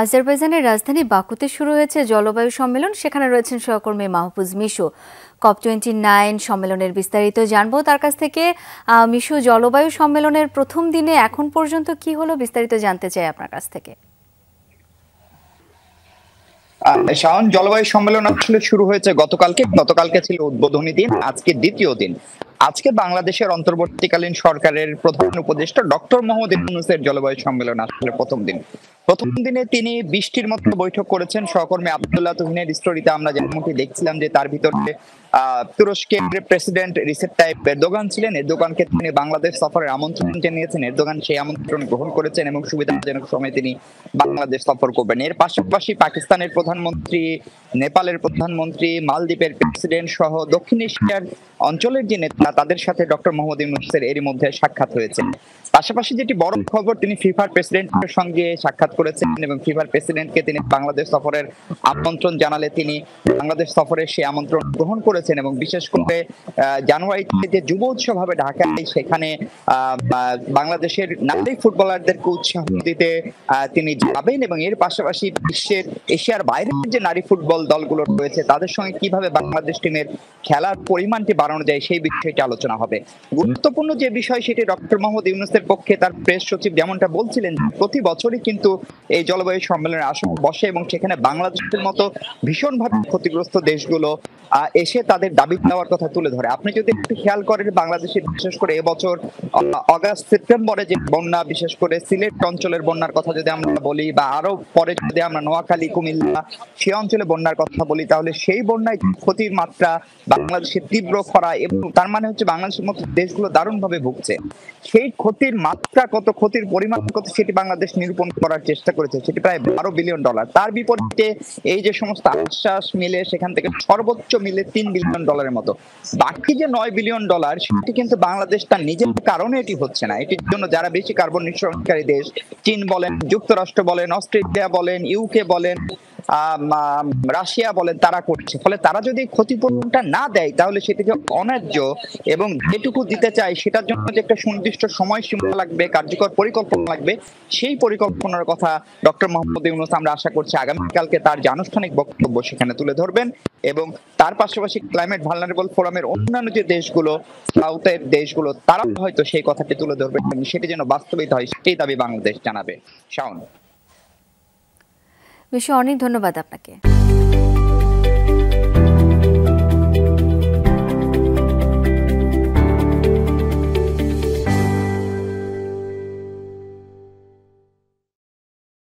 আজারবাইজানের রাজধানী বাকুতে শুরু হয়েছে জলবায়ু সম্মেলন। সেখানে রয়েছেন সহকর্মী মাহফুজ মিশু। COP29 সম্মেলনের বিস্তারিত জানবো তার কাছ থেকে। মিশু, জলবায়ু সম্মেলনের প্রথম দিনে এখন পর্যন্ত কি হলো, বিস্তারিত জানতে চাই আপনার কাছ থেকে। শাওন, জলবায়ু সম্মেলন আসলে শুরু হয়েছে গতকালকে ছিল উদ্বোধনী দিন, আজকে দ্বিতীয় দিন। আজকে বাংলাদেশের অন্তর্বর্তীকালীন সরকারের প্রধান উপদেষ্টা ডক্টর মোহাম্মদ ইউনূসের জলবায়ু সম্মেলন আসলে প্রথম দিনে তিনি 20টির মতো বৈঠক করেছেন। সহকর্মী আব্দুল্লাহ তুহিনের স্টোরিতে আমরা যেমনটি দেখছিলাম যে তার ভিতরে তুরস্কের প্রেসিডেন্ট রিসেপ তাইপ এরদোগান ছিলেন। এরদোগানকে তিনি বাংলাদেশ সফরের আমন্ত্রণ জানিয়েছেন। এরদোগান সেই আমন্ত্রণ গ্রহণ করেছেন এবং সুবিধাজনক সময়ে তিনি বাংলাদেশ সফর করবেন। এর পাশাপাশি পাকিস্তানের প্রধানমন্ত্রী, নেপালের প্রধানমন্ত্রী, মালদ্বীপের প্রেসিডেন্ট সহ দক্ষিণ এশিয়ার অঞ্চলের যে নেতা, তাদের সাথে ডক্টর মোহাম্মদ ইউনূসের এরই মধ্যে সাক্ষাৎ হয়েছে। পাশাপাশি যেটি বড় খবর, তিনি ফিফার প্রেসিডেন্টের সঙ্গে সাক্ষাৎ করেছেন এবং ফিফার প্রেসিডেন্টকে তিনি বাংলাদেশ সফরের আমন্ত্রণ জানালে তিনি বাংলাদেশ সফরের সেই আমন্ত্রণ গ্রহণ করেছেন এবং বিশেষ করে জানুয়ারিতে যে যুব উৎসব হবে ঢাকায়, সেখানে বাংলাদেশের নারী ফুটবলারদেরকে উৎসাহ দিতে তিনি যাবেন এবং এর পাশাপাশি এশিয়ার বাইরের যে নারী ফুটবল দলগুলো রয়েছে তাদের সঙ্গে কিভাবে বাংলাদেশ টিমের খেলার পরিমাণটি বাড়ানো যায় সেই বিষয়টি আলোচনা হবে। গুরুত্বপূর্ণ যে বিষয় সেটি ডক্টর মোহাম্মদ ইউনূসের পক্ষে তার প্রেস সচিব যেমনটা বলছিলেন, প্রতি বছরই কিন্তু এই জলবায়ু সম্মেলনের আসর বসে এবং সেখানে বাংলাদেশের মতো ভীষণভাবে ক্ষতিগ্রস্ত দেশগুলো এসে তাদের দাবি দেওয়ার কথা তুলে ধরে। আপনি যদি একটু খেয়াল করেন, বাংলাদেশের বিশেষ করে এবছর অগাস্ট সেপ্টেম্বরে যে বন্যা, বিশেষ করে সিলেট অঞ্চলের বন্যার কথা যদি আমরা বলি, বা আরো পরে যদি আমরা নোয়াখালী, কুমিল্লা সে অঞ্চলে বন্যার কথা বলি, তাহলে সেই বন্যায় ক্ষতির মাত্রা, বাংলাদেশের তীব্র খরা, এবং তার মানে হচ্ছে বাংলাদেশের মতো দেশগুলো দারুণভাবে ভুগছে। সেই ক্ষতির মাত্রা কত, ক্ষতির পরিমাণ কত, সেটি বাংলাদেশ নিরূপণ করার চেষ্টা করেছে। সেটি প্রায় $12 বিলিয়ন। তার বিপরীতে এই যে সমস্ত আশ্বাস মিলে সেখান থেকে সর্বোচ্চ মিলে $3 বিলিয়ন মতো। বাকি যে $9 বিলিয়ন, সেটি কিন্তু বাংলাদেশ তার নিজের কারণে এটি হচ্ছে না। এটির জন্য যারা বেশি কার্বন নিঃসরণকারী দেশ, চীন বলেন, যুক্তরাষ্ট্র বলেন, অস্ট্রেলিয়া বলেন, ইউকে বলেন, রাশিয়া বলেন, তারা করছে। ফলে তারা যদি ক্ষতিপূরণটা না দেয় তাহলে সেটিকে অন্যায্য, এবং যেটুকু দিতে চায় সেটার জন্য যে একটা সুনির্দিষ্ট সময়সীমা লাগবে, কার্যকর পরিকল্পনা লাগবে, সেই পরিকল্পনার কথা ডক্টর মোহাম্মদ ইউনূস আমরা আশা করছি আগামীকালকে তার যে আনুষ্ঠানিক বক্তব্য সেখানে তুলে ধরবেন। এবং তার পাশাপাশি ক্লাইমেট ভালনারেবল ফোরামের অন্যান্য যে দেশগুলো, সাউথের দেশগুলো, তারা হয়তো সেই কথাটি তুলে ধরবেন এবং সেটি যেন বাস্তবিত হয় সেই দাবি বাংলাদেশ জানাবে। শাওন, মিশু, অনেক ধন্যবাদ আপনাকে।